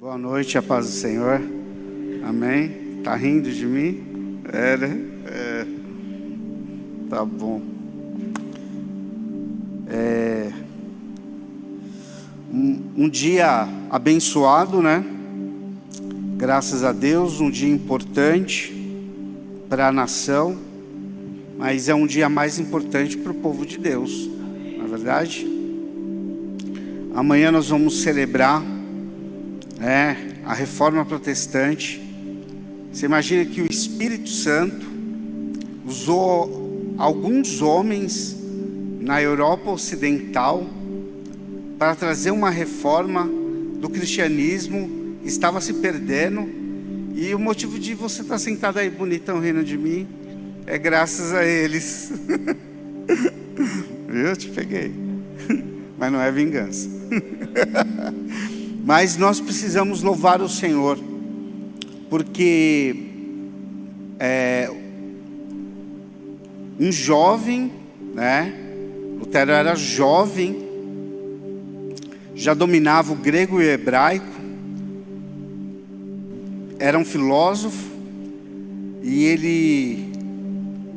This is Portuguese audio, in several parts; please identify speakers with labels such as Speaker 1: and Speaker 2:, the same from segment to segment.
Speaker 1: Boa noite, a paz do Senhor. Amém? Tá rindo de mim? Né? Tá bom. Um dia abençoado, né? Graças a Deus, um dia importante para a nação, mas é um dia mais importante para o povo de Deus, não é verdade? Amanhã nós vamos celebrar a Reforma Protestante. Você imagina que o Espírito Santo usou alguns homens na Europa Ocidental para trazer uma reforma do cristianismo que estava se perdendo. E o motivo de você estar sentado aí bonitão rindo de mim é graças a eles. Eu te peguei, mas não é vingança. Mas nós precisamos louvar o Senhor, porque um jovem, Lutero era jovem, já dominava o grego e o hebraico, era um filósofo, e ele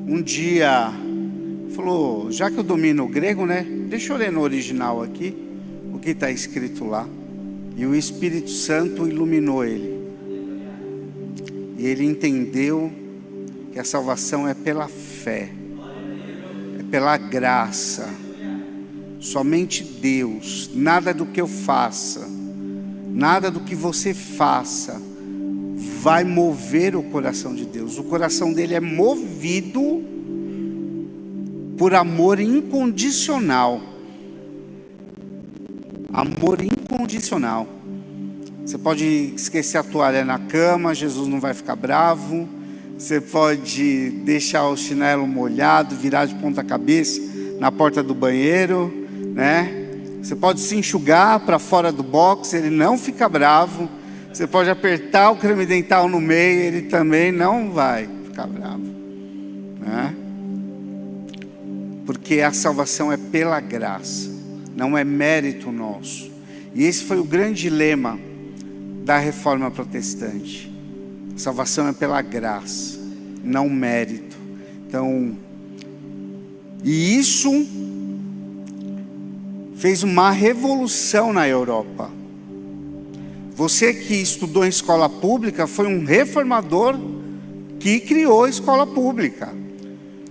Speaker 1: um dia falou: já que eu domino o grego, deixa eu ler no original aqui o que está escrito lá. E o Espírito Santo iluminou ele, e ele entendeu que a salvação é pela fé, é pela graça, somente Deus. Nada do que eu faça, nada do que você faça vai mover o coração de Deus. O coração dele é movido por amor incondicional. Amor incondicional. Você pode esquecer a toalha na cama, Jesus não vai ficar bravo. Você pode deixar o chinelo molhado, virar de ponta cabeça na porta do banheiro, Você pode se enxugar para fora do box, ele não fica bravo. Você pode apertar o creme dental no meio, ele também não vai ficar bravo, Porque a salvação é pela graça, não é mérito nosso. E esse foi o grande lema da Reforma Protestante: a salvação é pela graça, não mérito. Então, e isso fez uma revolução na Europa. Você que estudou em escola pública foi um reformador que criou a escola pública.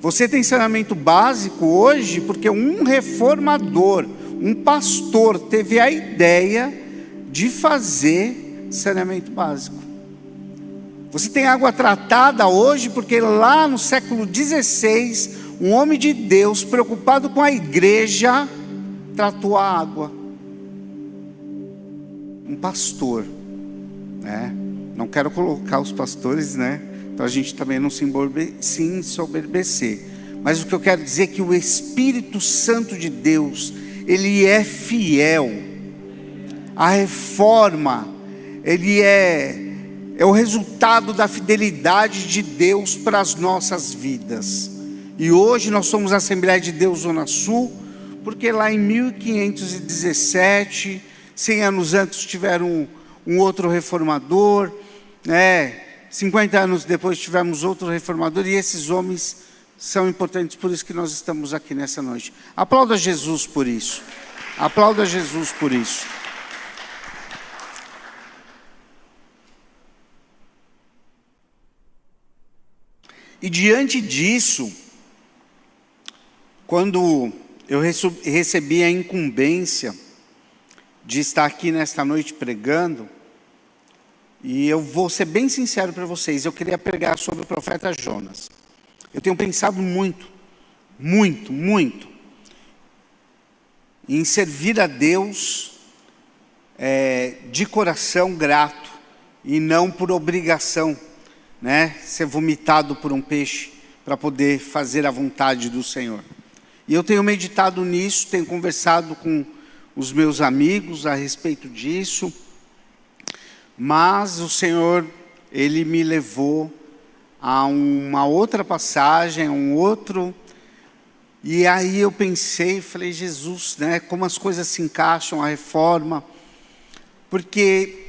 Speaker 1: Você tem saneamento básico hoje porque um reformador, um pastor, teve a ideia de fazer saneamento básico. Você tem água tratada hoje porque lá no século XVI, um homem de Deus preocupado com a igreja tratou a água. Um pastor, Não quero colocar os pastores, Então a gente também não se ensoberbecer. Mas o que eu quero dizer é que o Espírito Santo de Deus, ele é fiel. A reforma, ele é o resultado da fidelidade de Deus para as nossas vidas. E hoje nós somos a Assembleia de Deus Zona Sul, porque lá em 1517, 100 anos antes tiveram um outro reformador, 50 anos depois tivemos outro reformador, e esses homens são importantes, por isso que nós estamos aqui nessa noite. Aplauda Jesus por isso. Aplauda Jesus por isso. E diante disso, quando eu recebi a incumbência de estar aqui nesta noite pregando, e eu vou ser bem sincero para vocês, eu queria pregar sobre o profeta Jonas. Eu tenho pensado muito em servir a Deus de coração grato, e não por obrigação, ser vomitado por um peixe para poder fazer a vontade do Senhor. E eu tenho meditado nisso, tenho conversado com os meus amigos a respeito disso, mas o Senhor, Ele me levou a uma outra passagem, e aí eu pensei, falei: Jesus, como as coisas se encaixam, a reforma, porque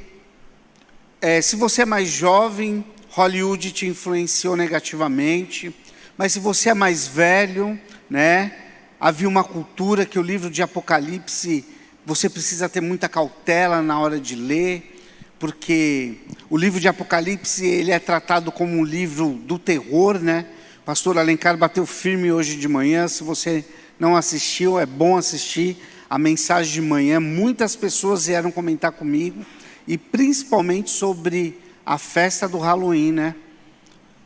Speaker 1: se você é mais jovem, Hollywood te influenciou negativamente, mas se você é mais velho, né, havia uma cultura que o livro de Apocalipse, você precisa ter muita cautela na hora de ler, porque o livro de Apocalipse, ele é tratado como um livro do terror, né? O pastor Alencar bateu firme hoje de manhã. Se você não assistiu, é bom assistir a mensagem de manhã. Muitas pessoas vieram comentar comigo, e principalmente sobre a festa do Halloween, né?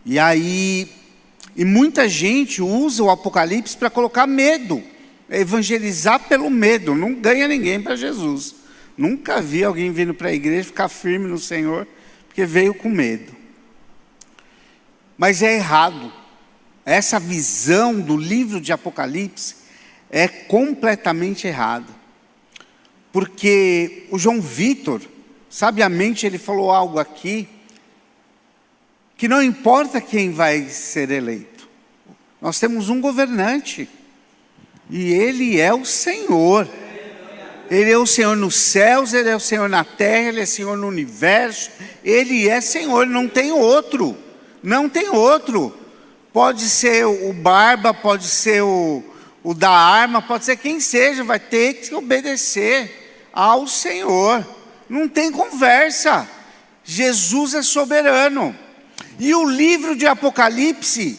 Speaker 1: E muita gente usa o Apocalipse para colocar medo, evangelizar pelo medo. Não ganha ninguém para Jesus. Nunca vi alguém vindo para a igreja ficar firme no Senhor, porque veio com medo. Mas é errado. Essa visão do livro de Apocalipse é completamente errada. Porque o João Vitor, sabiamente, ele falou algo aqui, que não importa quem vai ser eleito. Nós temos um governante, e ele é o Senhor. Ele é o Senhor nos céus, ele é o Senhor na terra, ele é Senhor no universo. Ele é Senhor, não tem outro. Não tem outro. Pode ser o Barba, pode ser o da arma, pode ser quem seja, vai ter que obedecer ao Senhor. Não tem conversa. Jesus é soberano. E o livro de Apocalipse,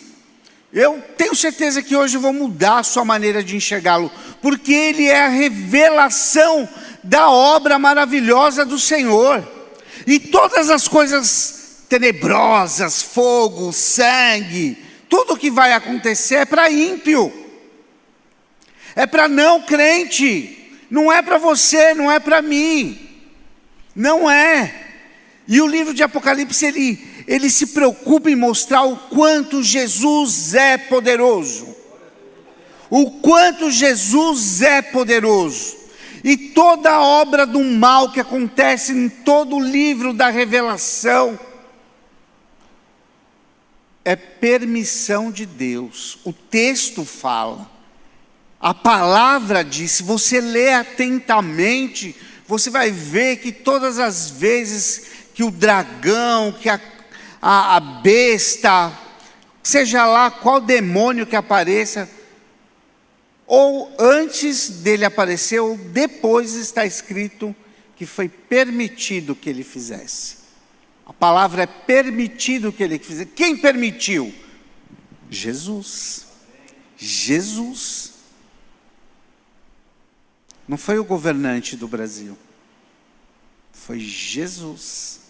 Speaker 1: eu tenho certeza que hoje eu vou mudar a sua maneira de enxergá-lo, porque ele é a revelação da obra maravilhosa do Senhor. E todas as coisas tenebrosas, fogo, sangue, tudo que vai acontecer é para ímpio, é para não crente, não é para você, não é para mim, não é. E o livro de Apocalipse, ele se preocupa em mostrar o quanto Jesus é poderoso. O quanto Jesus é poderoso. E toda a obra do mal que acontece em todo o livro da revelação é permissão de Deus. O texto fala, a palavra diz, se você lê atentamente, você vai ver que todas as vezes que o dragão, que a besta, seja lá qual demônio que apareça, ou antes dele aparecer, ou depois, está escrito que foi permitido que ele fizesse. A palavra é permitido que ele fizesse. Quem permitiu? Jesus. Jesus. Não foi o governante do Brasil. Foi Jesus.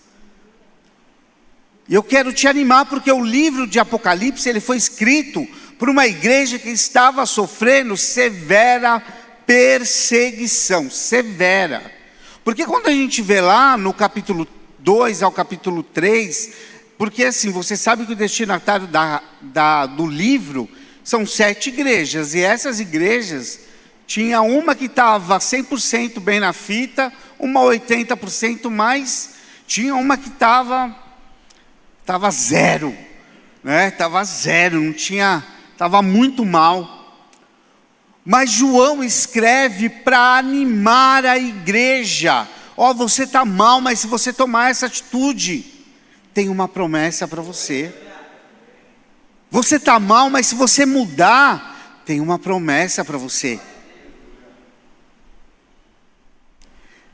Speaker 1: E eu quero te animar, porque o livro de Apocalipse, ele foi escrito por uma igreja que estava sofrendo severa perseguição, severa. Porque quando a gente vê lá no capítulo 2 ao capítulo 3, porque assim, você sabe que o destinatário do livro são 7 igrejas, e essas igrejas, tinha uma que estava 100% bem na fita, uma 80%, mais tinha uma que estava zero, né? Estava zero, não tinha, estava muito mal. Mas João escreve para animar a igreja. Ó, você está mal, mas se você tomar essa atitude, tem uma promessa para você. Você está mal, mas se você mudar, tem uma promessa para você.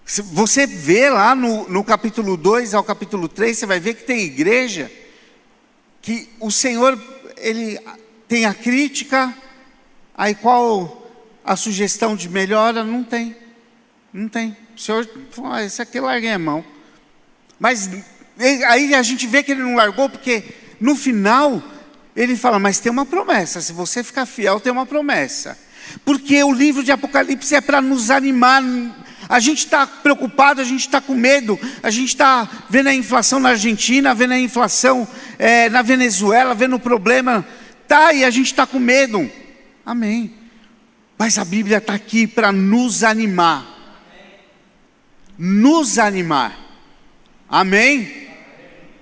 Speaker 1: Você vê lá no capítulo 2 ao capítulo 3, você vai ver que tem igreja que o Senhor, ele tem a crítica, aí qual a sugestão de melhora? Não tem. O Senhor falou, esse aqui eu larguei a mão. Mas aí a gente vê que ele não largou, porque no final ele fala, mas tem uma promessa, se você ficar fiel tem uma promessa. Porque o livro de Apocalipse é para nos animar. A gente está preocupado, a gente está com medo, a gente está vendo a inflação na Argentina, vendo a inflação na Venezuela, vendo o problema, e a gente está com medo. Amém. Mas a Bíblia está aqui para nos animar. Nos animar. Amém?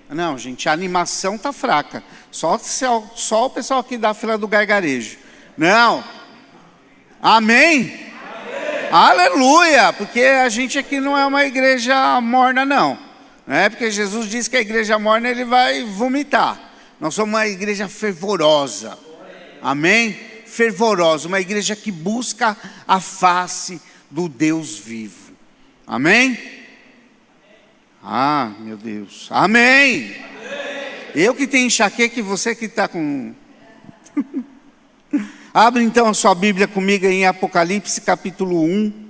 Speaker 1: Não, gente, a animação está fraca. Só o pessoal aqui da fila do gargarejo. Não. Amém? Aleluia, porque a gente aqui não é uma igreja morna, não. Não é porque Jesus disse que a igreja morna ele vai vomitar. Nós somos uma igreja fervorosa. Amém? Fervorosa, uma igreja que busca a face do Deus vivo. Amém? Ah, meu Deus. Amém. Eu que tenho enxaqueca e você que está com... Abre então a sua Bíblia comigo em Apocalipse capítulo 1.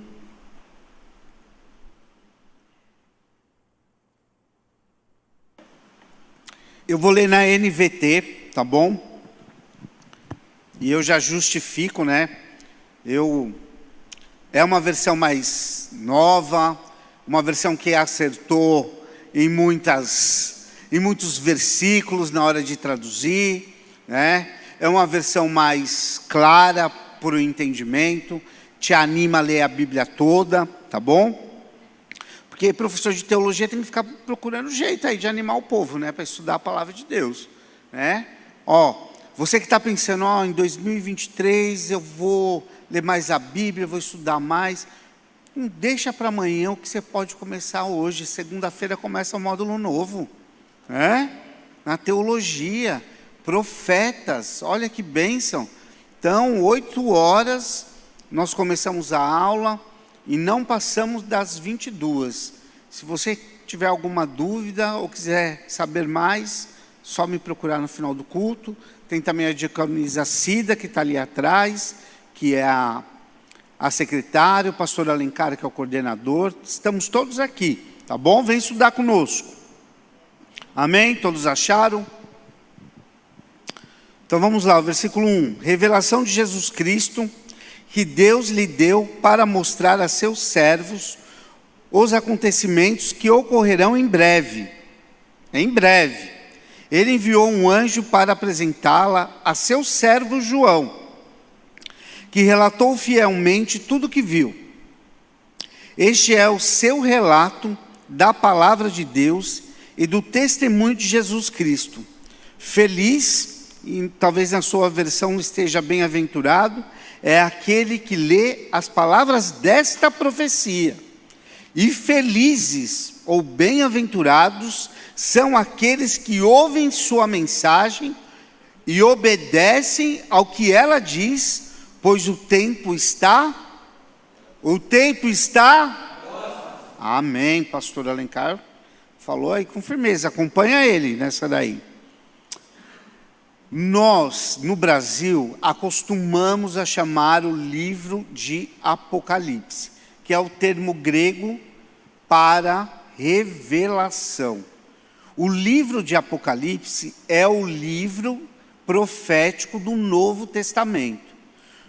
Speaker 1: Eu vou ler na NVT, tá bom? E eu já justifico, né? É uma versão mais nova, uma versão que acertou em muitos versículos na hora de traduzir, né? É uma versão mais clara para o entendimento, te anima a ler a Bíblia toda, tá bom? Porque professor de teologia tem que ficar procurando jeito aí de animar o povo, né? Para estudar a palavra de Deus, né? Você que está pensando, em 2023 eu vou ler mais a Bíblia, vou estudar mais. Não deixa para amanhã o que você pode começar hoje. Segunda-feira começa o módulo novo, né? Na teologia, profetas, olha que bênção. Então, 8 horas nós começamos a aula e não passamos das 22. Se você tiver alguma dúvida ou quiser saber mais, só me procurar no final do culto. Tem também a diaconisa Cida, que está ali atrás, que é a secretária, o pastor Alencar, que é o coordenador. Estamos todos aqui, tá bom? Vem estudar conosco. Amém? Todos acharam? Então vamos lá, o versículo 1. Revelação de Jesus Cristo, que Deus lhe deu para mostrar a seus servos os acontecimentos que ocorrerão em breve. Em breve. Ele enviou um anjo para apresentá-la a seu servo João, que relatou fielmente tudo o que viu. Este é o seu relato da palavra de Deus e do testemunho de Jesus Cristo. Feliz, e talvez na sua versão esteja bem-aventurado, é aquele que lê as palavras desta profecia. E felizes ou bem-aventurados são aqueles que ouvem sua mensagem e obedecem ao que ela diz, pois o tempo está. Amém, pastor Alencar falou aí com firmeza, acompanha ele nessa daí. Nós, no Brasil, acostumamos a chamar o livro de Apocalipse, que é o termo grego para revelação. O livro de Apocalipse é o livro profético do Novo Testamento.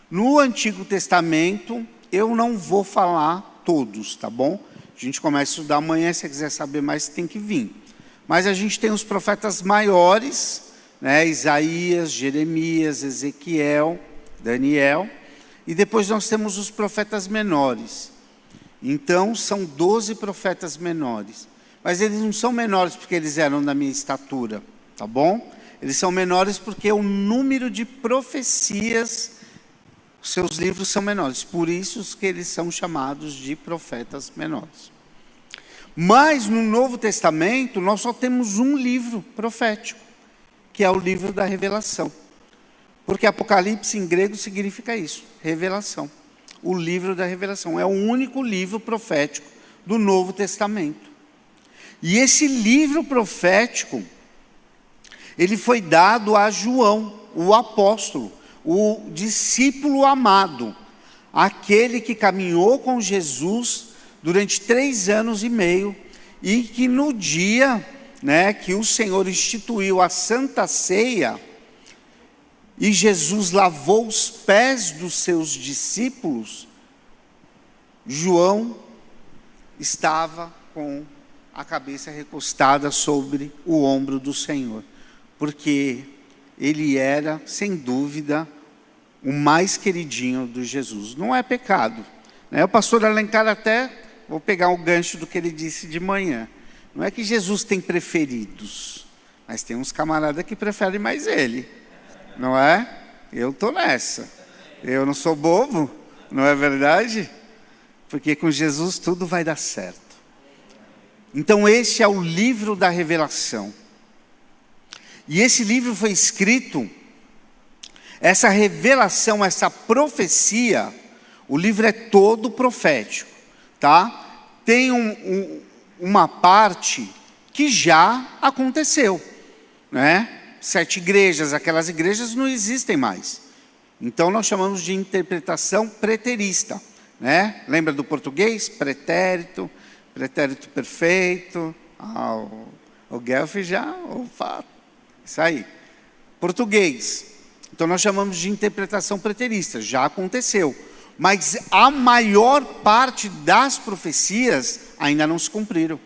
Speaker 1: No Antigo Testamento, eu não vou falar todos, tá bom? A gente começa a estudar amanhã, se você quiser saber mais, tem que vir. Mas a gente tem os profetas maiores, né? Isaías, Jeremias, Ezequiel, Daniel. E depois nós temos os profetas menores. Então, são 12 profetas menores. Mas eles não são menores porque eles eram da minha estatura, tá bom? Eles são menores porque o número de profecias, seus livros são menores. Por isso que eles são chamados de profetas menores. Mas no Novo Testamento, nós só temos um livro profético, que é o livro da revelação. Porque Apocalipse em grego significa isso, revelação. O livro da revelação é o único livro profético do Novo Testamento. E esse livro profético, ele foi dado a João, o apóstolo, o discípulo amado, aquele que caminhou com Jesus durante 3 anos e meio, e que no dia, né, que o Senhor instituiu a Santa Ceia, e Jesus lavou os pés dos seus discípulos, João estava com a cabeça recostada sobre o ombro do Senhor, porque ele era, sem dúvida, o mais queridinho de Jesus. Não é pecado, né? O pastor Alencar até, vou pegar o gancho do que ele disse de manhã, não é que Jesus tem preferidos, mas tem uns camaradas que preferem mais ele, não é? Eu estou nessa, eu não sou bobo, não é verdade? Porque com Jesus tudo vai dar certo. Então esse é o livro da revelação. E esse livro foi escrito, essa revelação, essa profecia, o livro é todo profético, tá? Tem uma parte que já aconteceu, né? 7 igrejas, aquelas igrejas não existem mais. Então nós chamamos de interpretação preterista, né? Lembra do português? Pretérito, pretérito perfeito. O Guelph já, isso aí. Português. Então nós chamamos de interpretação preterista, já aconteceu. Mas a maior parte das profecias ainda não se cumpriram.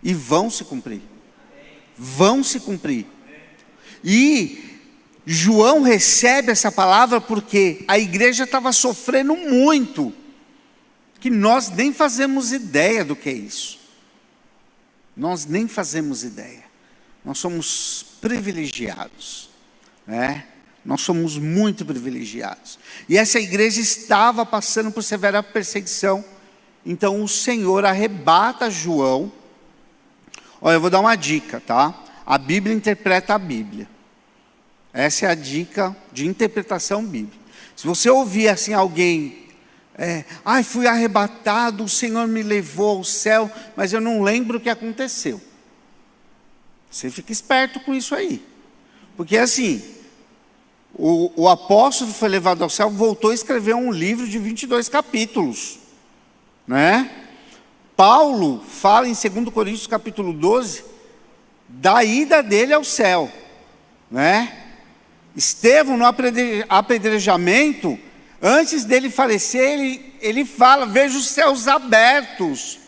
Speaker 1: E vão se cumprir. Vão se cumprir. E João recebe essa palavra porque a igreja estava sofrendo muito, que nós nem fazemos ideia do que é isso. Nós nem fazemos ideia. Nós somos privilegiados, né? Nós somos muito privilegiados. E essa igreja estava passando por severa perseguição. Então o Senhor arrebata João. Olha, eu vou dar uma dica, tá? A Bíblia interpreta a Bíblia. Essa é a dica de interpretação bíblica. Se você ouvir assim alguém, fui arrebatado, o Senhor me levou ao céu, mas eu não lembro o que aconteceu. Você fica esperto com isso aí. Porque assim, o apóstolo foi levado ao céu, voltou a escrever um livro de 22 capítulos. Né? Paulo fala em 2 Coríntios capítulo 12, da ida dele ao céu. Né? Estevão, no apedrejamento, antes dele falecer, ele fala, vejo os céus abertos.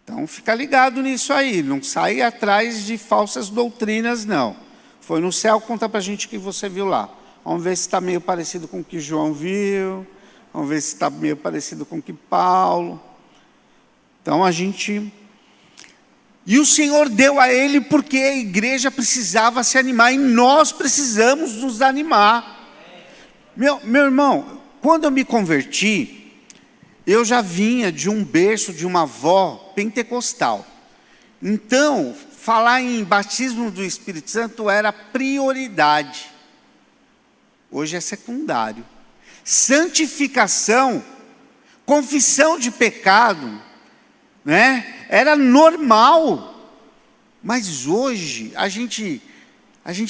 Speaker 1: Então fica ligado nisso aí, não sai atrás de falsas doutrinas não. Foi no céu, conta pra gente o que você viu lá. Vamos ver se está meio parecido com o que João viu, vamos ver se está meio parecido com o que Paulo. Então E o Senhor deu a ele porque a igreja precisava se animar, e nós precisamos nos animar. Meu irmão, quando eu me converti, eu já vinha de um berço de uma avó pentecostal. Então, falar em batismo do Espírito Santo era prioridade. Hoje é secundário. Santificação, confissão de pecado, né? Era normal. Mas hoje, a gente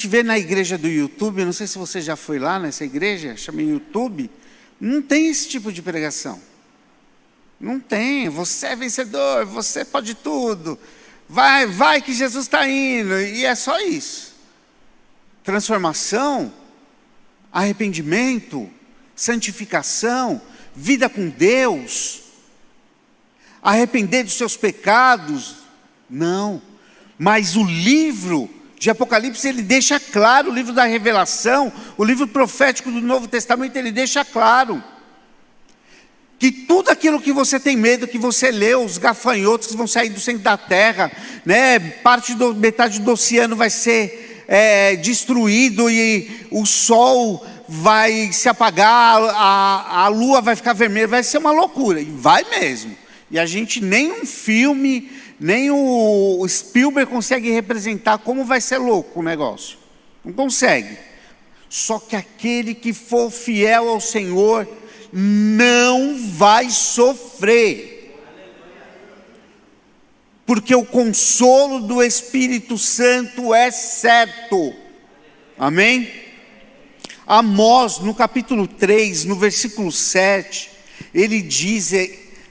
Speaker 1: vê na igreja do YouTube, não sei se você já foi lá nessa igreja, chama YouTube, não tem esse tipo de pregação. Não tem, você é vencedor, você pode tudo, vai que Jesus está indo, e é só isso. Transformação, arrependimento, santificação, vida com Deus, arrepender dos seus pecados, não. Mas o livro de Apocalipse, ele deixa claro, o livro da revelação, o livro profético do Novo Testamento, ele deixa claro que tudo aquilo que você tem medo, que você leu, os gafanhotos que vão sair do centro da terra, né, metade do oceano vai ser destruído, e o sol vai se apagar, a lua vai ficar vermelha, vai ser uma loucura, e vai mesmo. E a gente, nem um filme, nem o Spielberg consegue representar como vai ser louco o negócio. Não consegue. Só que aquele que for fiel ao Senhor não vai sofrer. Porque o consolo do Espírito Santo é certo. Amém? Amós, no capítulo 3, no versículo 7, ele diz: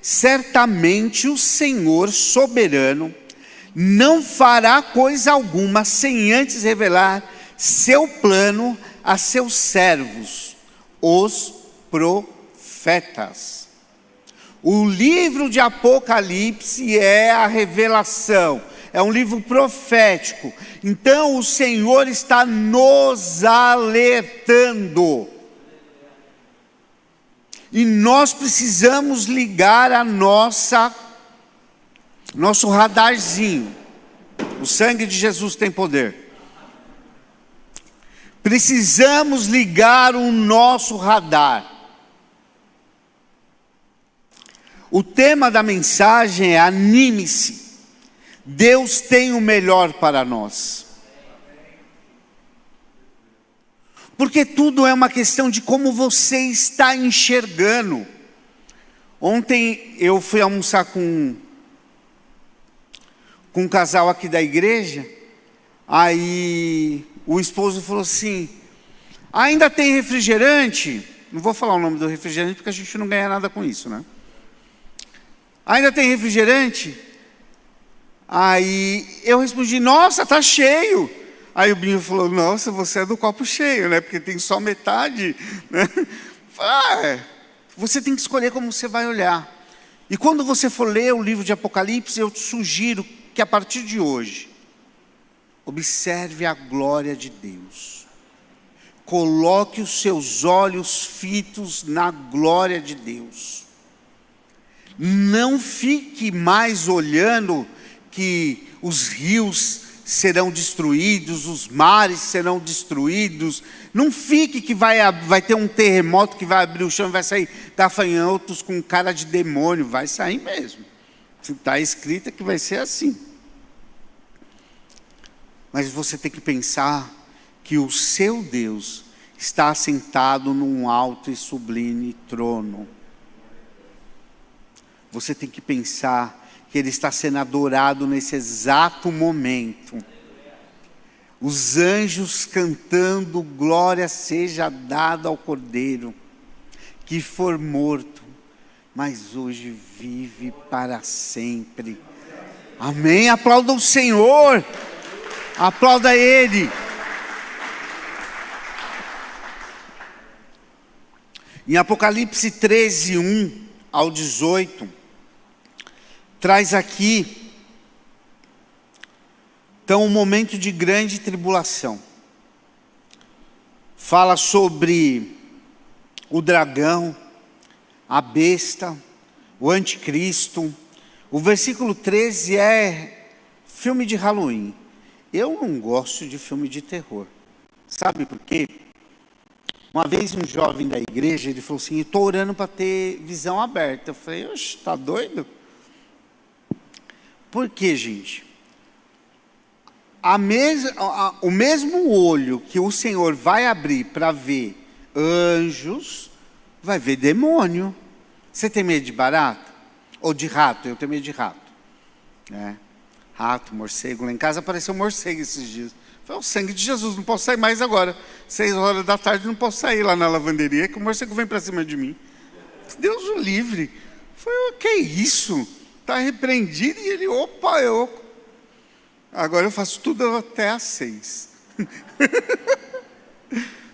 Speaker 1: certamente o Senhor soberano não fará coisa alguma sem antes revelar seu plano a seus servos, os profetas. O livro de Apocalipse é a revelação, é um livro profético. Então o Senhor está nos alertando. E nós precisamos ligar a nosso radarzinho. O sangue de Jesus tem poder. Precisamos ligar o nosso radar. O tema da mensagem é: anime-se. Deus tem o melhor para nós. Porque tudo é uma questão de como você está enxergando. Ontem eu fui almoçar com um casal aqui da igreja. Aí o esposo falou assim: ainda tem refrigerante? Não vou falar o nome do refrigerante porque a gente não ganha nada com isso, né? Ainda tem refrigerante? Aí eu respondi: nossa, tá cheio. Aí o Binho falou: nossa, você é do copo cheio, né? Porque tem só metade, né? Você tem que escolher como você vai olhar. E quando você for ler o livro de Apocalipse, eu te sugiro que a partir de hoje, observe a glória de Deus. Coloque os seus olhos fitos na glória de Deus. Não fique mais olhando que os rios serão destruídos, os mares serão destruídos. Não fique que vai ter um terremoto que vai abrir o chão e vai sair gafanhotos com cara de demônio. Vai sair mesmo. Está escrito que vai ser assim. Mas você tem que pensar que o seu Deus está assentado num alto e sublime trono. Você tem que pensar que Ele está sendo adorado nesse exato momento. Os anjos cantando: glória seja dada ao Cordeiro, que for morto, mas hoje vive para sempre. Amém? Aplauda o Senhor. Aplauda Ele. Em Apocalipse 13, 1 ao 18, traz aqui, então, um momento de grande tribulação. Fala sobre o dragão, a besta, o anticristo. O versículo 13 é filme de Halloween. Eu não gosto de filme de terror. Sabe por quê? Uma vez um jovem da igreja, ele falou assim: estou orando para ter visão aberta. Eu falei: oxe, está doido? Por quê, gente? O mesmo olho que o Senhor vai abrir para ver anjos, vai ver demônio. Você tem medo de barata? Ou de rato? Eu tenho medo de rato. Rato, morcego. Lá em casa apareceu um morcego esses dias. Foi o sangue de Jesus, não posso sair mais agora. 6 horas da tarde não posso sair lá na lavanderia, que o morcego vem para cima de mim. Deus o livre. Foi o que é isso? Está repreendido. E ele: opa, agora eu faço tudo até às 6.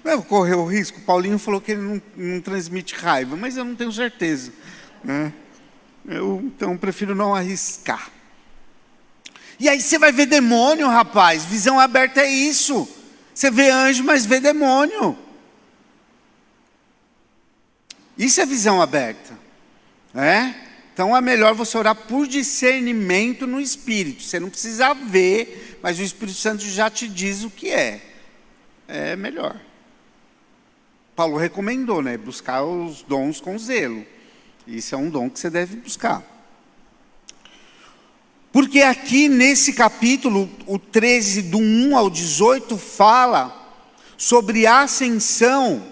Speaker 1: Não, correu o risco. O Paulinho falou que ele não transmite raiva, mas eu não tenho certeza, né? Então prefiro não arriscar. E aí você vai ver demônio, rapaz. Visão aberta é isso. Você vê anjo, mas vê demônio. Isso é visão aberta, né? Então é melhor você orar por discernimento no Espírito. Você não precisa ver, mas o Espírito Santo já te diz o que é. É melhor. Paulo recomendou, né? Buscar os dons com zelo. Isso é um dom que você deve buscar. Porque aqui nesse capítulo, o 13, do 1 ao 18, fala sobre a ascensão.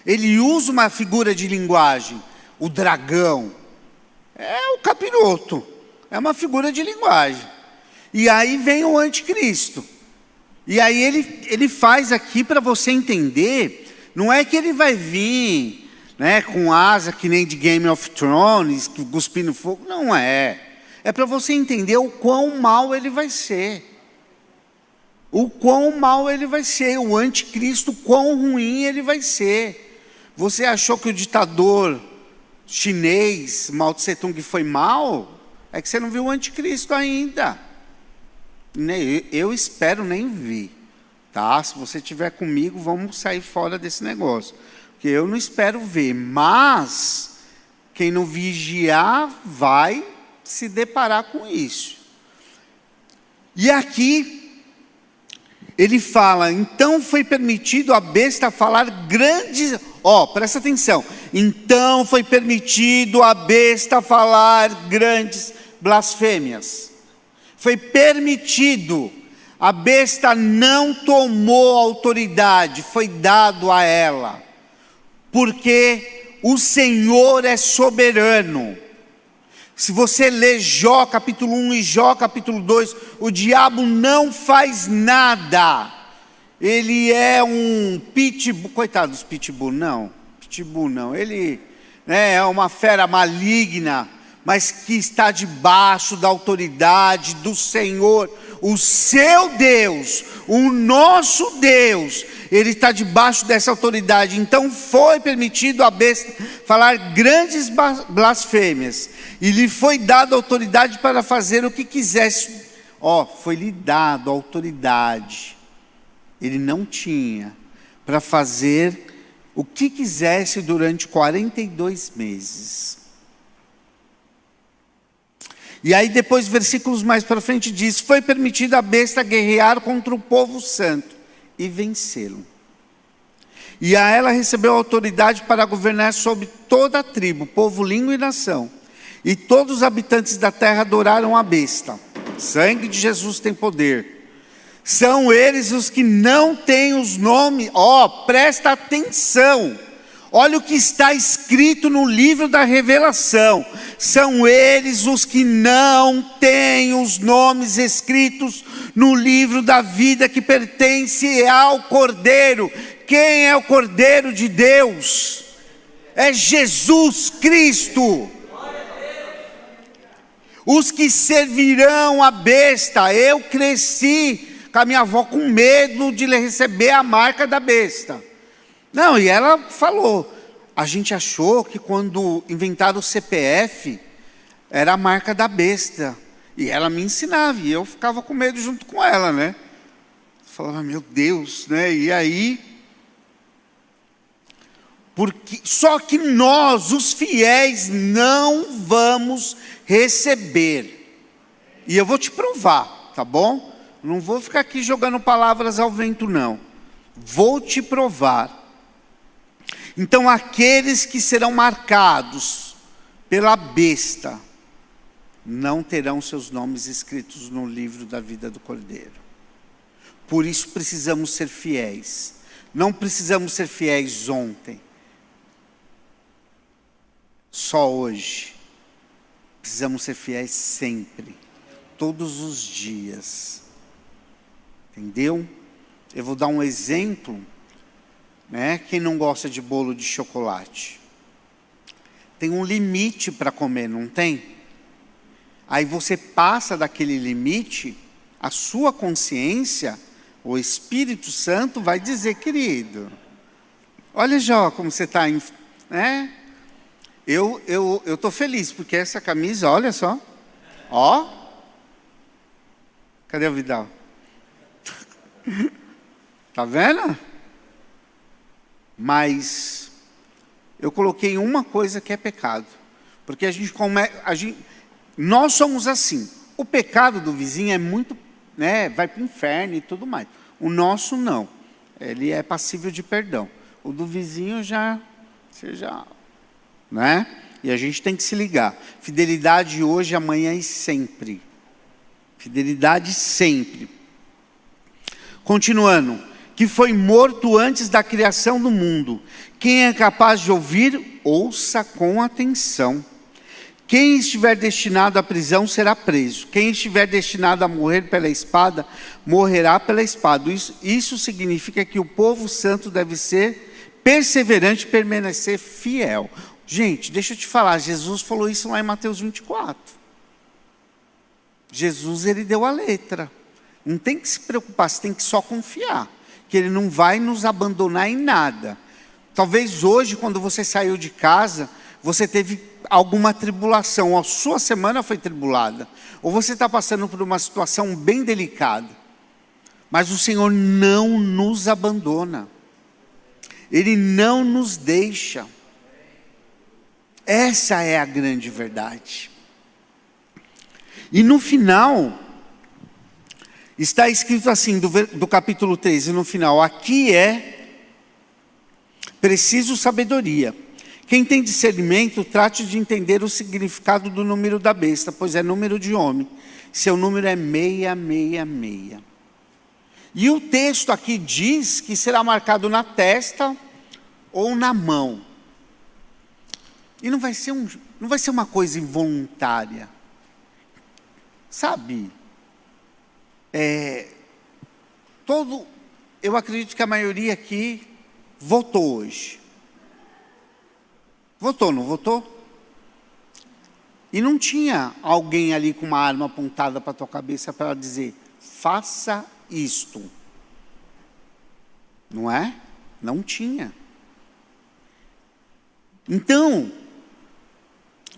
Speaker 1: Ele usa uma figura de linguagem, o dragão. É o capiroto, é uma figura de linguagem. E aí vem o anticristo. E aí ele faz aqui para você entender, não é que ele vai vir, né, com asa que nem de Game of Thrones, cuspindo fogo, não é. É para você entender o quão mal ele vai ser. O quão mal ele vai ser, o anticristo, quão ruim ele vai ser. Você achou que o ditador chinês, Mao Tse Tung, foi mal? É que você não viu o anticristo ainda. Eu espero nem ver, tá? Se você estiver comigo, vamos sair fora desse negócio, porque eu não espero ver, mas quem não vigiar vai se deparar com isso. E aqui ele fala, então foi permitido a besta falar grandes, presta atenção, então foi permitido a besta falar grandes blasfêmias, foi permitido, a besta não tomou autoridade, foi dado a ela, porque o Senhor é soberano. Se você ler Jó capítulo 1 e Jó capítulo 2, o diabo não faz nada. Ele é um pitbull, coitado dos pitbull não, ele é uma fera maligna, mas que está debaixo da autoridade do Senhor, o seu Deus, o nosso Deus, ele está debaixo dessa autoridade. Então foi permitido a besta falar grandes blasfêmias, e lhe foi dada autoridade para fazer o que quisesse. Foi-lhe dado autoridade, ele não tinha, para fazer o que quisesse durante 42 meses. E aí depois, versículos mais para frente diz, foi permitido a besta guerrear contra o povo santo e vencê-lo. E a ela recebeu autoridade para governar sobre toda a tribo, povo, língua e nação. E todos os habitantes da terra adoraram a besta. Sangue de Jesus tem poder. São eles os que não têm os nomes. Presta atenção. Olha o que está escrito no livro da Revelação. São eles os que não têm os nomes escritos no livro da vida que pertence ao Cordeiro. Quem é o Cordeiro de Deus? É Jesus Cristo. Os que servirão a besta. Eu cresci com a minha avó com medo de receber a marca da besta. Não, e ela falou, a gente achou que quando inventaram o CPF, era a marca da besta. E ela me ensinava, e eu ficava com medo junto com ela, né? Falava, meu Deus, né? E aí, só que nós, os fiéis, não vamos receber. E eu vou te provar, tá bom? Não vou ficar aqui jogando palavras ao vento, não. Vou te provar. Então, aqueles que serão marcados pela besta, não terão seus nomes escritos no livro da vida do Cordeiro. Por isso precisamos ser fiéis. Não precisamos ser fiéis ontem, só hoje. Precisamos ser fiéis sempre, todos os dias. Entendeu? Eu vou dar um exemplo. Quem não gosta de bolo de chocolate? Tem um limite para comer, não tem? Aí você passa daquele limite, a sua consciência, o Espírito Santo vai dizer, querido, olha Jó, como você está, né? Eu estou feliz, porque essa camisa, olha só, cadê o Vidal? Tá vendo? Mas eu coloquei uma coisa que é pecado, porque nós somos assim. O pecado do vizinho é muito, vai para o inferno e tudo mais. O nosso não, ele é passível de perdão. O do vizinho né? E a gente tem que se ligar. Fidelidade hoje, amanhã e sempre. Fidelidade sempre. Continuando. Que foi morto antes da criação do mundo. Quem é capaz de ouvir, ouça com atenção. Quem estiver destinado à prisão será preso. Quem estiver destinado a morrer pela espada, morrerá pela espada. Isso significa que o povo santo deve ser perseverante e permanecer fiel. Gente, deixa eu te falar, Jesus falou isso lá em Mateus 24. Jesus, ele deu a letra. Não tem que se preocupar, você tem que só confiar. Que Ele não vai nos abandonar em nada. Talvez hoje, quando você saiu de casa, você teve alguma tribulação, ou a sua semana foi tribulada, ou você está passando por uma situação bem delicada. Mas o Senhor não nos abandona. Ele não nos deixa. Essa é a grande verdade. E no final, Está escrito assim, do capítulo 13, no final: aqui é preciso sabedoria. Quem tem discernimento, trate de entender o significado do número da besta, pois é número de homem. Seu número é 666. E o texto aqui diz que será marcado na testa ou na mão. E não vai ser uma coisa involuntária. Sabe? Eu acredito que a maioria aqui votou hoje. Votou, não votou? E não tinha alguém ali com uma arma apontada para a tua cabeça para dizer: faça isto. Não é? Não tinha. Então,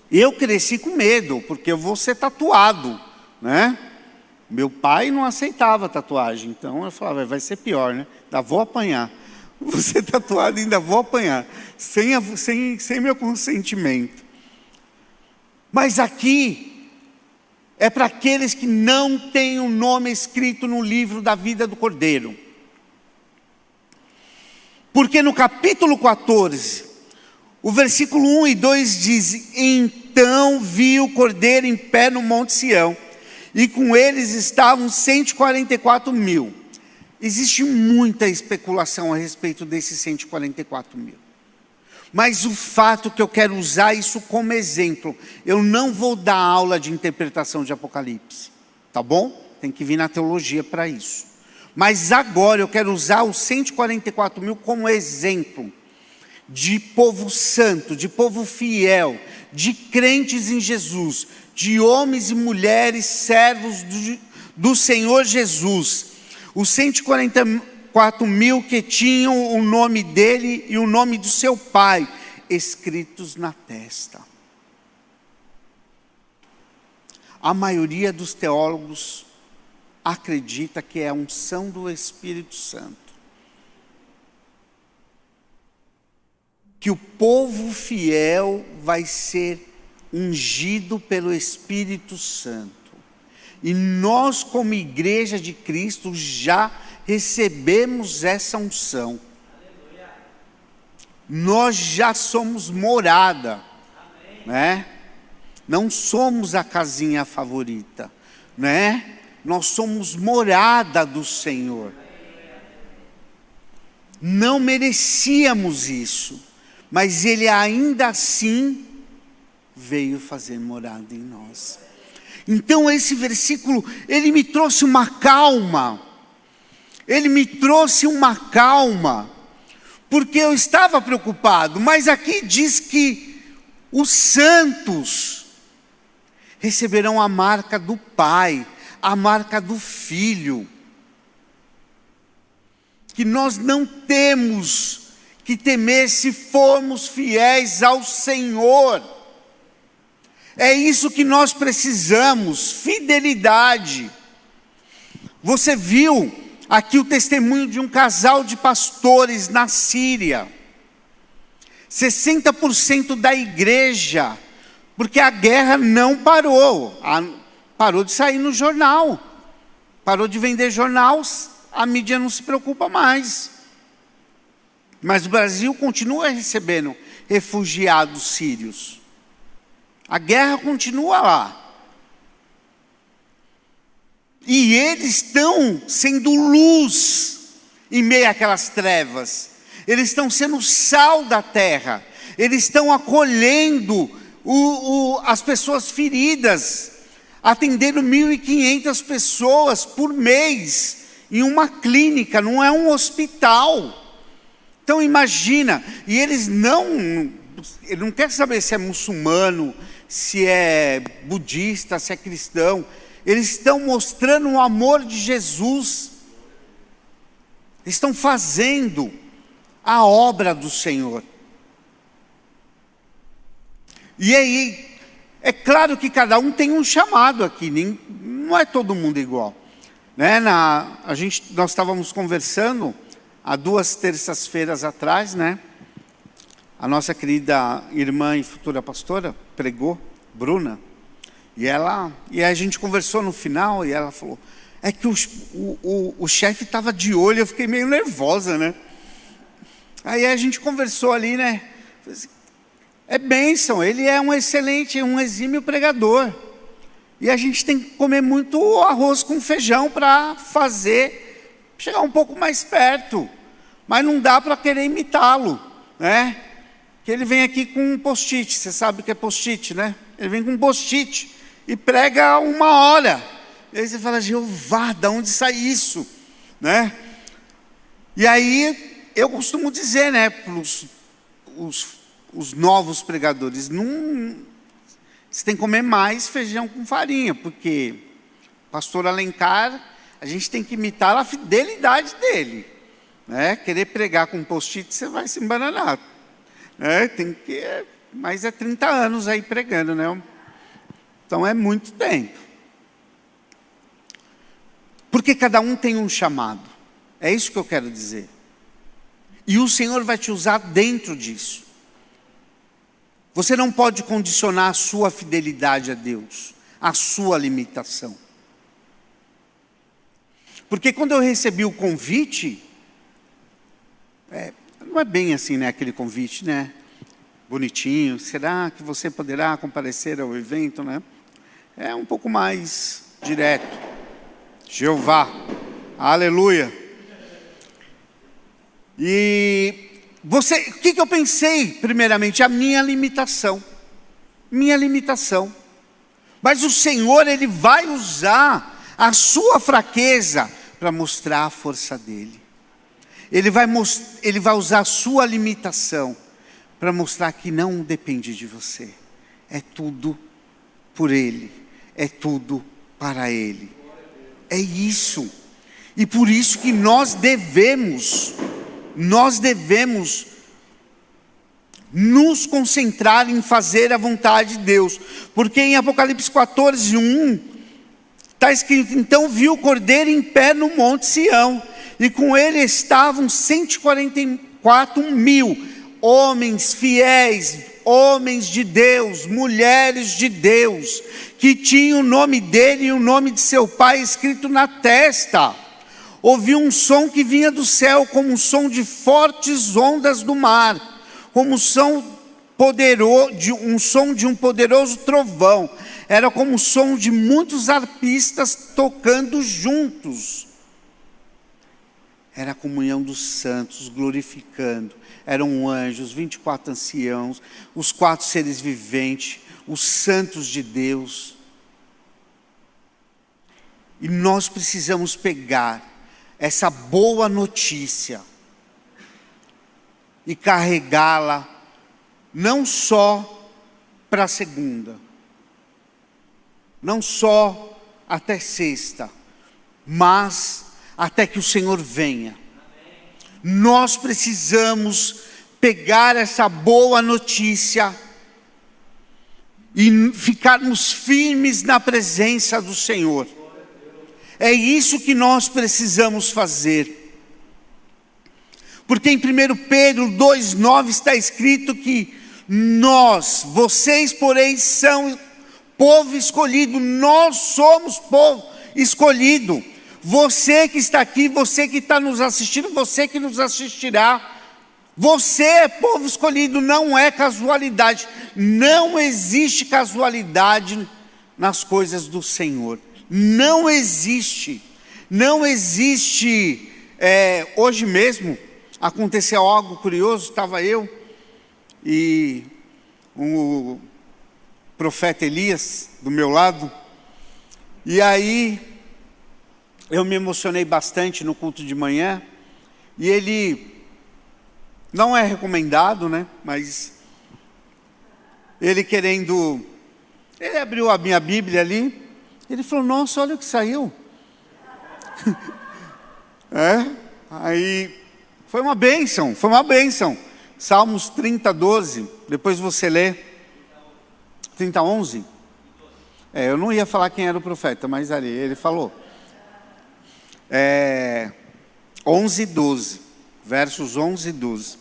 Speaker 1: eu cresci com medo, porque eu vou ser tatuado, né? Meu pai não aceitava tatuagem, então eu falava: vai ser pior, né? Ainda vou apanhar. Vou ser tatuado e ainda vou apanhar, sem meu consentimento. Mas aqui é para aqueles que não têm o nome escrito no livro da vida do Cordeiro. Porque no capítulo 14, o versículo 1 e 2 diz: então vi o Cordeiro em pé no Monte Sião, e com eles estavam 144 mil. Existe muita especulação a respeito desses 144 mil. Mas o fato que eu quero usar isso como exemplo, eu não vou dar aula de interpretação de Apocalipse, tá bom? Tem que vir na teologia para isso. Mas agora eu quero usar os 144 mil como exemplo de povo santo, de povo fiel, de crentes em Jesus, de homens e mulheres servos do Senhor Jesus. Os 144 mil que tinham o nome dele e o nome do seu pai escritos na testa. A maioria dos teólogos acredita que é a unção do Espírito Santo. Que o povo fiel vai ser ungido pelo Espírito Santo. E nós, como igreja de Cristo, já recebemos essa unção. Nós já somos morada, né? Não somos a casinha favorita, né? Nós somos morada do Senhor. Não merecíamos isso, mas Ele ainda assim veio fazer morada em nós. Então esse versículo, ele me trouxe uma calma. Ele me trouxe uma calma, porque eu estava preocupado. Mas aqui diz que os santos receberão a marca do Pai, a marca do Filho. Que nós não temos que temer se formos fiéis ao Senhor. É isso que nós precisamos, fidelidade. Você viu aqui o testemunho de um casal de pastores na Síria. 60% da igreja, porque a guerra não parou. Parou de sair no jornal. Parou de vender jornais, a mídia não se preocupa mais. Mas o Brasil continua recebendo refugiados sírios. A guerra continua lá. E eles estão sendo luz em meio àquelas trevas. Eles estão sendo sal da terra. Eles estão acolhendo as pessoas feridas, atendendo 1.500 pessoas por mês em uma clínica, não é um hospital. Então imagina, e ele não quer saber se é muçulmano, se é budista, se é cristão. Eles estão mostrando o amor de Jesus. Estão fazendo a obra do Senhor. E aí, é claro que cada um tem um chamado aqui, não é todo mundo igual. Né? Nós estávamos conversando há 2 terças-feiras atrás, né? A nossa querida irmã e futura pastora pregou, Bruna, e a gente conversou no final e ela falou: É que o chefe estava de olho, eu fiquei meio nervosa, né? Aí a gente conversou ali, né? É bênção, ele é um excelente, um exímio pregador. E a gente tem que comer muito arroz com feijão para chegar um pouco mais perto. Mas não dá para querer imitá-lo, né? Que ele vem aqui com um post-it, você sabe o que é post-it, né? Ele vem com um post-it e prega 1 hora. E aí você fala, Jeová, de onde sai isso? Né? E aí, eu costumo dizer, né, para os novos pregadores, você tem que comer mais feijão com farinha, porque pastor Alencar, a gente tem que imitar a fidelidade dele. Né? Querer pregar com post-it, você vai se embananar. Né? Mas é 30 anos aí pregando, né? Então é muito tempo. Porque cada um tem um chamado. É isso que eu quero dizer. E o Senhor vai te usar dentro disso. Você não pode condicionar a sua fidelidade a Deus, a sua limitação. Porque quando eu recebi o convite, não é bem assim, né, aquele convite, né? Bonitinho, será que você poderá comparecer ao evento, né? É um pouco mais direto. Jeová, aleluia. E o que eu pensei? Primeiramente, a minha limitação. Mas o Senhor, Ele vai usar a sua fraqueza para mostrar a força dEle. Ele vai usar a sua limitação para mostrar que não depende de você. É tudo por Ele, é tudo para Ele. É isso. E por isso que nós devemos nos concentrar em fazer a vontade de Deus. Porque em Apocalipse 14:1 está escrito: então viu o Cordeiro em pé no monte Sião, e com ele estavam 144 mil homens fiéis, homens de Deus, mulheres de Deus, que tinham o nome dele e o nome de seu pai escrito na testa. Ouvi um som que vinha do céu, como um som de fortes ondas do mar, como um som de um poderoso trovão. Era como o som de muitos arpistas tocando juntos. Era a comunhão dos santos, glorificando. Eram anjos, 24 anciãos, os 4 seres viventes, os santos de Deus. E nós precisamos pegar essa boa notícia e carregá-la não só para a segunda, não só até sexta, mas até que o Senhor venha. Nós precisamos pegar essa boa notícia e ficarmos firmes na presença do Senhor. É isso que nós precisamos fazer. Porque em 1 Pedro 2,9 está escrito que vocês, porém, são povo escolhido. Nós somos povo escolhido. Você que está aqui, você que está nos assistindo, você que nos assistirá, você é povo escolhido, não é casualidade. Não existe casualidade nas coisas do Senhor. Não existe. Hoje mesmo aconteceu algo curioso. Estava eu e o profeta Elias do meu lado, e aí eu me emocionei bastante no culto de manhã. E ele não é recomendado, né? Mas ele abriu a minha Bíblia ali. Ele falou: nossa, olha o que saiu. Aí foi uma bênção. Salmos 30:12. Depois você lê. 30:11. Eu não ia falar quem era o profeta, mas ali ele falou. 11:12. Versos 11 e 12.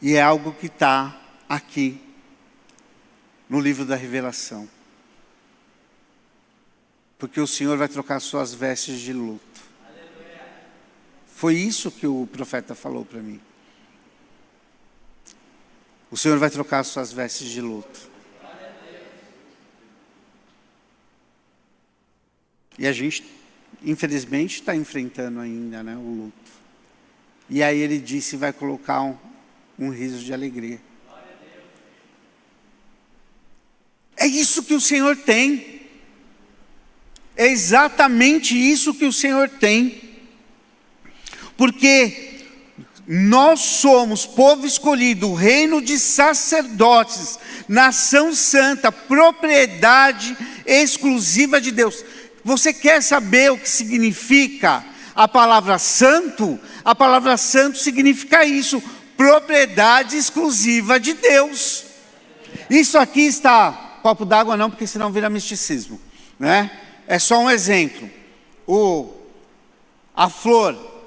Speaker 1: E é algo que está aqui no livro da Revelação. porque o Senhor vai trocar suas vestes de luto. Foi isso que o profeta falou para mim. O Senhor vai trocar suas vestes de luto. E a gente, infelizmente, está enfrentando ainda, né, o luto. E aí ele disse, vai colocar um riso de alegria. É isso que o Senhor tem. É exatamente isso que o Senhor tem. Porque nós somos povo escolhido, reino de sacerdotes, nação santa, propriedade exclusiva de Deus. Você quer saber o que significa a palavra santo? A palavra santo significa isso, propriedade exclusiva de Deus. Isso aqui está, copo d'água não, porque senão vira misticismo, né? É só um exemplo. A flor,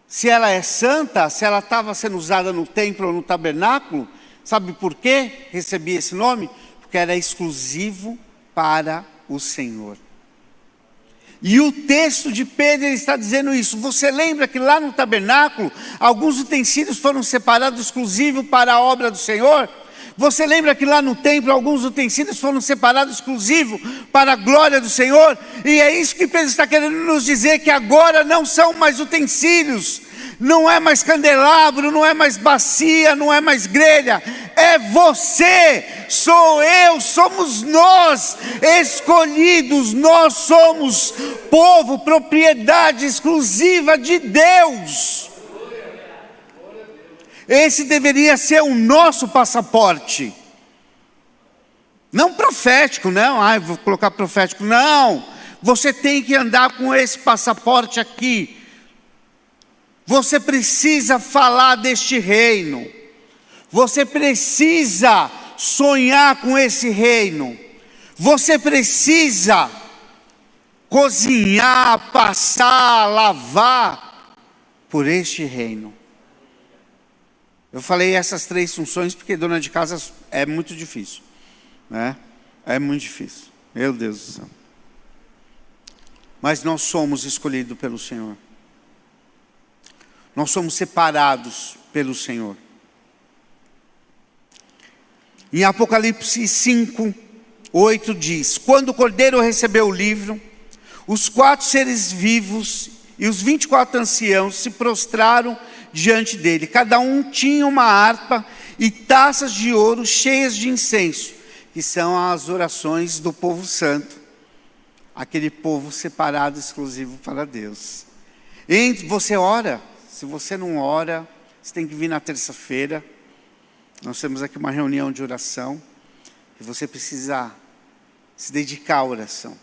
Speaker 1: se ela é santa, se ela estava sendo usada no templo ou no tabernáculo, sabe por quê recebia esse nome? Porque era exclusivo para o Senhor. E o texto de Pedro está dizendo isso. Você lembra que lá no tabernáculo, alguns utensílios foram separados exclusivo para a obra do Senhor? Você lembra que lá no templo, alguns utensílios foram separados exclusivo para a glória do Senhor? E é isso que Pedro está querendo nos dizer, que agora não são mais utensílios, não é mais candelabro, não é mais bacia, não é mais grelha, é você, sou eu, somos nós, escolhidos, nós somos povo, propriedade exclusiva de Deus. Esse deveria ser o nosso passaporte, não profético, não, vou colocar profético, não, você tem que andar com esse passaporte aqui. Você precisa falar deste reino. Você precisa sonhar com esse reino. Você precisa cozinhar, passar, lavar por este reino. Eu falei essas 3 funções porque dona de casa é muito difícil, né? É muito difícil. Meu Deus do céu. Mas nós somos escolhidos pelo Senhor. Nós somos separados pelo Senhor. Em Apocalipse 5, 8 diz: quando o Cordeiro recebeu o livro, os 4 seres vivos e os 24 anciãos se prostraram diante dele. Cada um tinha uma harpa e taças de ouro cheias de incenso, que são as orações do povo santo, aquele povo separado exclusivo para Deus. Você ora. Se você não ora, você tem que vir na terça-feira. Nós temos aqui uma reunião de oração. E você precisa se dedicar à oração.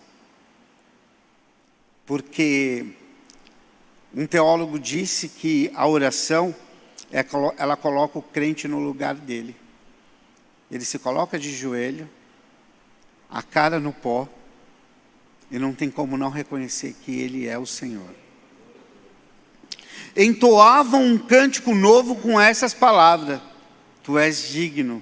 Speaker 1: Porque um teólogo disse que a oração, ela coloca o crente no lugar dele. Ele se coloca de joelho, a cara no pó, e não tem como não reconhecer que ele é o Senhor. Entoavam um cântico novo com essas palavras: tu és digno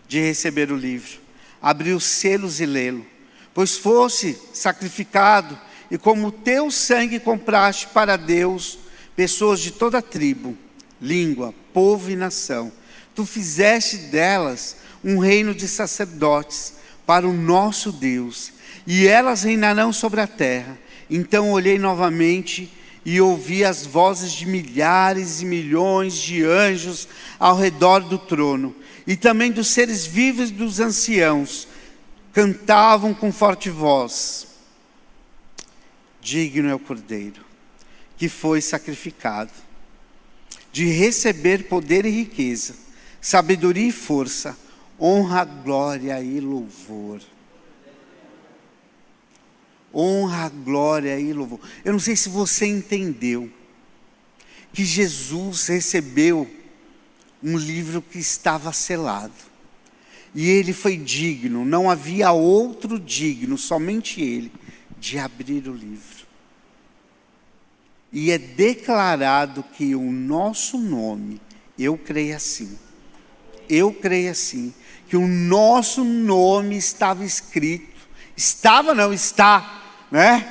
Speaker 1: de receber o livro, abrir os selos e lê-lo, pois fosse sacrificado, e como teu sangue compraste para Deus pessoas de toda tribo, língua, povo e nação. Tu fizeste delas um reino de sacerdotes para o nosso Deus, e elas reinarão sobre a terra. Então olhei novamente e ouvi as vozes de milhares e milhões de anjos ao redor do trono, e também dos seres vivos e dos anciãos, cantavam com forte voz: digno é o Cordeiro, que foi sacrificado, de receber poder e riqueza, sabedoria e força, honra, glória e louvor. Honra, glória e louvor. Eu não sei se você entendeu que Jesus recebeu um livro que estava selado, e ele foi digno, não havia outro digno, somente ele, de abrir o livro. E é declarado que o nosso nome, eu creio assim, que o nosso nome estava escrito, Estava, não está, né?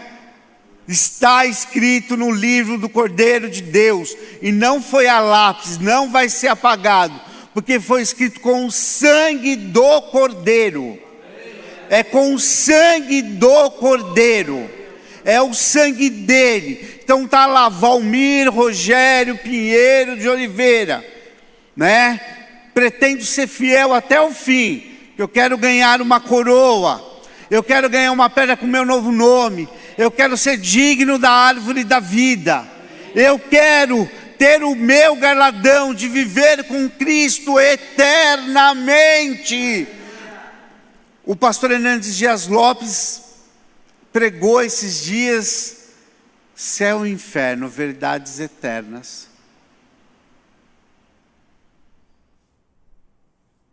Speaker 1: Está escrito no livro do Cordeiro de Deus, e não foi a lápis, não vai ser apagado, porque foi escrito com o sangue do Cordeiro. É com o sangue do Cordeiro, é o sangue dele. Então está lá Valmir Rogério Pinheiro de Oliveira, né? Pretendo ser fiel até o fim, eu quero ganhar uma coroa, eu quero ganhar uma pedra com meu novo nome, eu quero ser digno da árvore da vida, eu quero ter o meu galardão de viver com Cristo eternamente. O pastor Hernandes Dias Lopes pregou esses dias: céu e inferno, verdades eternas.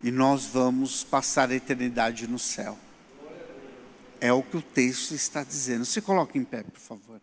Speaker 1: E nós vamos passar a eternidade no céu. É o que o texto está dizendo. Se coloque em pé, por favor.